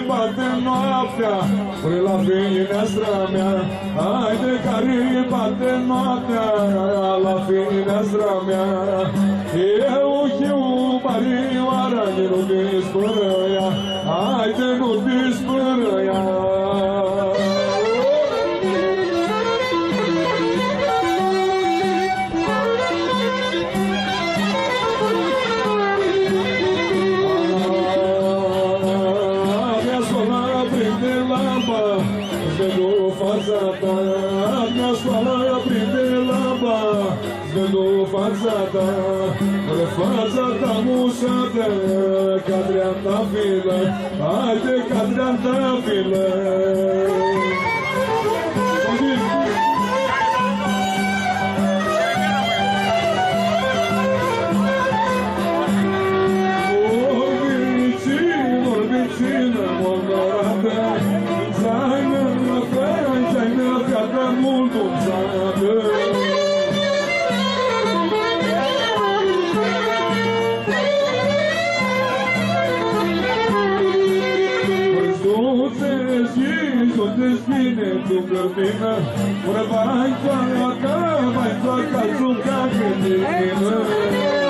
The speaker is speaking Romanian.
bate noaptea până la fereastra mea. Haide care bate noaptea la fereastra mea. Eu știu Marioara, nu te spărăia, haide nu te spărăia. Mi-a spălat prinde lampa, văd-o fața ta, fața ta musată, ca dreapta-filă, haide ca dreapta-filă. Orbicină, moldorată, zaină, mult umțată. Să-ți bine tu gărbină, mai fac, mai fac, mai fac, ca juca pe tine.